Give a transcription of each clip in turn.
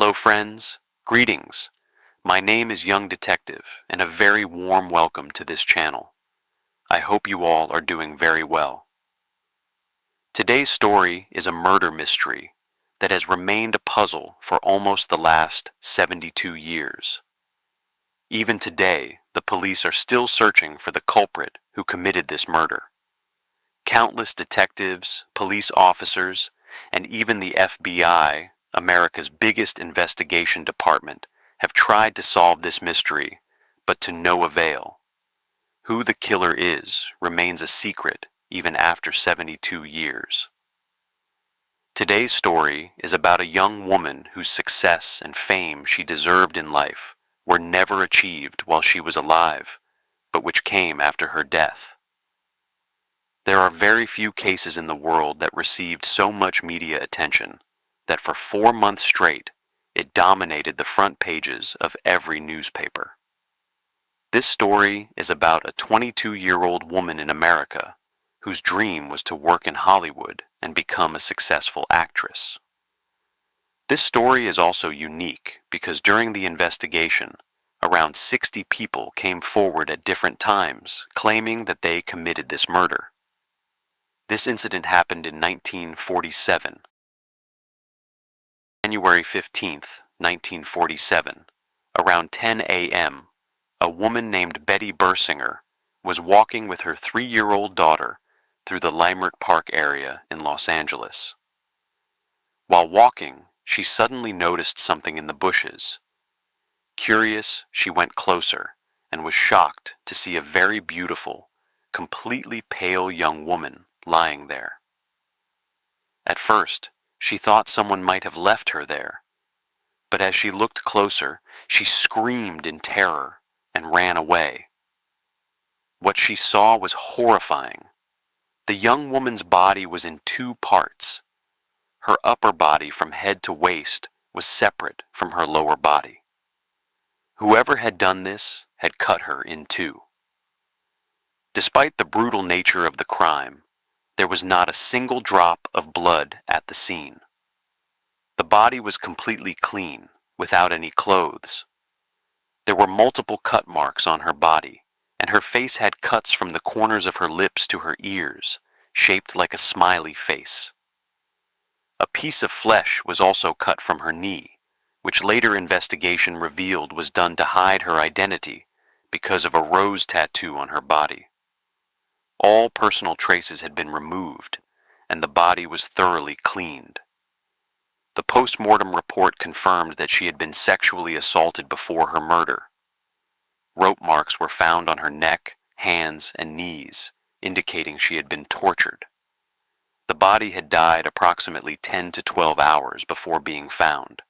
Hello friends, greetings. My name is Young Detective and a very warm welcome to this channel. I hope you all are doing very well. Today's story is a murder mystery that has remained a puzzle for almost the last 72 years. Even today, the police are still searching for the culprit who committed this murder. Countless detectives, police officers, and even the FBI, America's biggest investigation department, have tried to solve this mystery, but to no avail. Who the killer is remains a secret even after 72 years. Today's story is about a young woman whose success and fame she deserved in life were never achieved while she was alive, but which came after her death. There are very few cases in the world that received so much media attention that for 4 months straight, it dominated the front pages of every newspaper. This story is about a 22-year-old woman in America whose dream was to work in Hollywood and become a successful actress. This story is also unique because during the investigation, around 60 people came forward at different times claiming that they committed this murder. This incident happened in 1947. January 15th, 1947, around 10 a.m., a woman named Betty Bersinger was walking with her 3-year-old daughter through the Leimert Park area in Los Angeles. While walking, she suddenly noticed something in the bushes. Curious, she went closer and was shocked to see a very beautiful, completely pale young woman lying there. At first, she thought someone might have left her there, but as she looked closer, she screamed in terror and ran away. What she saw was horrifying. The young woman's body was in 2 parts. Her upper body from head to waist was separate from her lower body. Whoever had done this had cut her in 2. Despite the brutal nature of the crime, there was not a single drop of blood at the scene. The body was completely clean, without any clothes. There were multiple cut marks on her body, and her face had cuts from the corners of her lips to her ears, shaped like a smiley face. A piece of flesh was also cut from her knee, which later investigation revealed was done to hide her identity because of a rose tattoo on her body. All personal traces had been removed, and the body was thoroughly cleaned. The post-mortem report confirmed that she had been sexually assaulted before her murder. Rope marks were found on her neck, hands, and knees, indicating she had been tortured. The body had died approximately 10 to 12 hours before being found.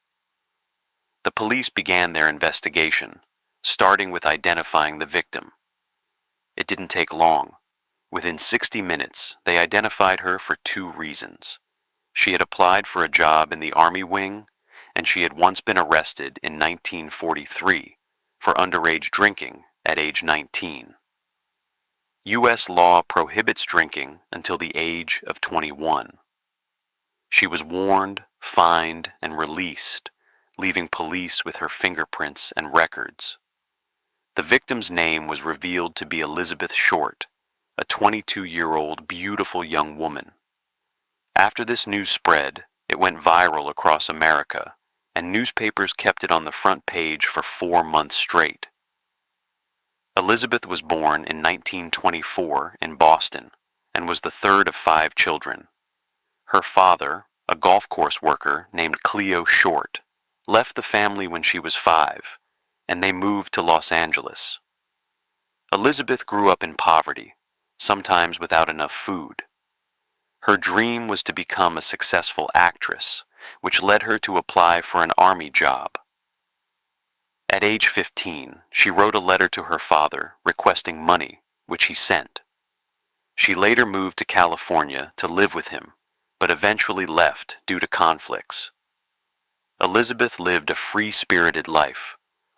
The police began their investigation, starting with identifying the victim. It didn't take long. Within 60 minutes, they identified her for 2 reasons. She had applied for a job in the Army wing, and she had once been arrested in 1943 for underage drinking at age 19. U.S. law prohibits drinking until the age of 21. She was warned, fined, and released, leaving police with her fingerprints and records. The victim's name was revealed to be Elizabeth Short, a 22-year-old beautiful young woman. After this news spread, it went viral across America, and newspapers kept it on the front page for 4 months straight. Elizabeth was born in 1924 in Boston and was the 3rd of 5 children. Her father, a golf course worker named Cleo Short, left the family when she was 5, and they moved to Los Angeles. Elizabeth grew up in poverty, sometimes without enough food. Her dream was to become a successful actress, which led her to apply for an army job. At age 15, she wrote a letter to her father requesting money, which he sent. She later moved to California to live with him, but eventually left due to conflicts. Elizabeth lived a free-spirited life,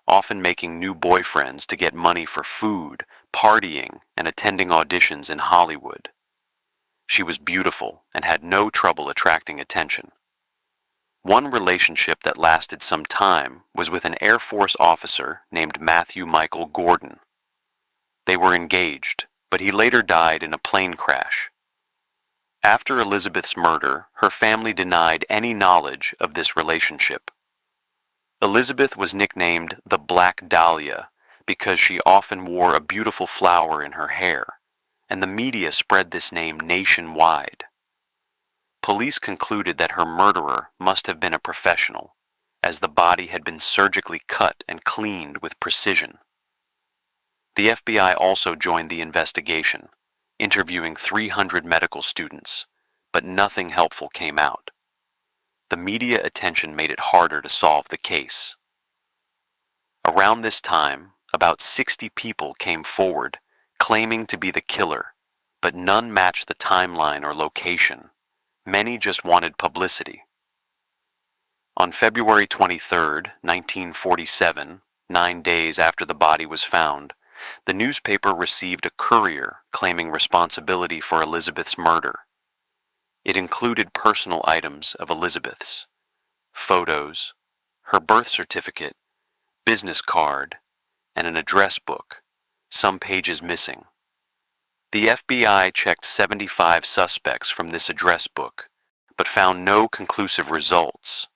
often making new boyfriends to get money for food, partying, and attending auditions in Hollywood. She was beautiful and had no trouble attracting attention. One relationship that lasted some time was with an Air Force officer named Matthew Michael Gordon. They were engaged, but he later died in a plane crash. After Elizabeth's murder, her family denied any knowledge of this relationship. Elizabeth was nicknamed the Black Dahlia because she often wore a beautiful flower in her hair, and the media spread this name nationwide. Police concluded that her murderer must have been a professional, as the body had been surgically cut and cleaned with precision. The FBI also joined the investigation, interviewing 300 medical students, but nothing helpful came out. The media attention made it harder to solve the case. Around this time, about 60 people came forward, claiming to be the killer, but none matched the timeline or location. Many just wanted publicity. On February 23, 1947, 9 days after the body was found, the newspaper received a courier claiming responsibility for Elizabeth's murder. It included personal items of Elizabeth's, photos, her birth certificate, business card, and an address book, some pages missing. The FBI checked 75 suspects from this address book, but found no conclusive results.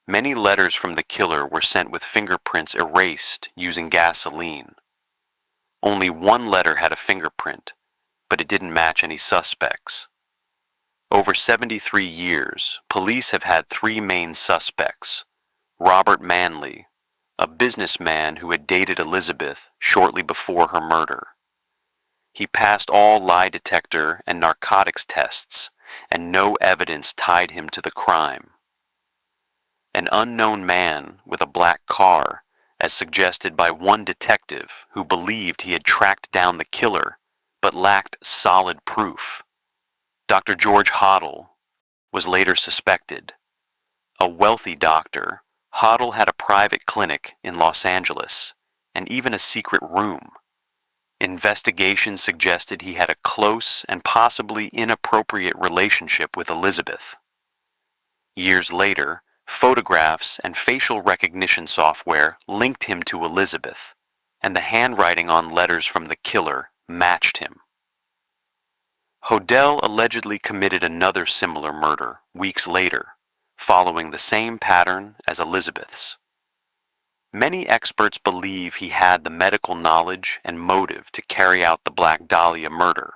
Many letters from the killer were sent with fingerprints erased using gasoline. Only one letter had a fingerprint, but it didn't match any suspects. Over 73 years, police have had 3 main suspects: Robert Manley, a businessman who had dated Elizabeth shortly before her murder. He passed all lie detector and narcotics tests, and no evidence tied him to the crime. An unknown man with a black car, as suggested by one detective who believed he had tracked down the killer, but lacked solid proof. Dr. George Hoddle was later suspected. A wealthy doctor, Hoddle had a private clinic in Los Angeles, and even a secret room. Investigations suggested he had a close and possibly inappropriate relationship with Elizabeth. Years later, photographs and facial recognition software linked him to Elizabeth, and the handwriting on letters from the killer matched him. Hodel allegedly committed another similar murder weeks later, following the same pattern as Elizabeth's. Many experts believe he had the medical knowledge and motive to carry out the Black Dahlia murder,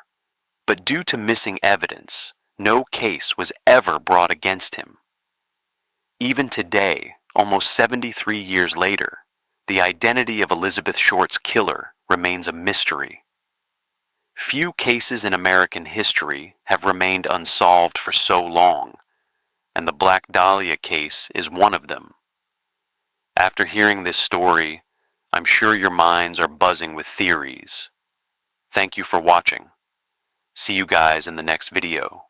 but due to missing evidence, no case was ever brought against him. Even today, almost 73 years later, the identity of Elizabeth Short's killer remains a mystery. Few cases in American history have remained unsolved for so long, and the Black Dahlia case is one of them. After hearing this story, I'm sure your minds are buzzing with theories. Thank you for watching. See you guys in the next video.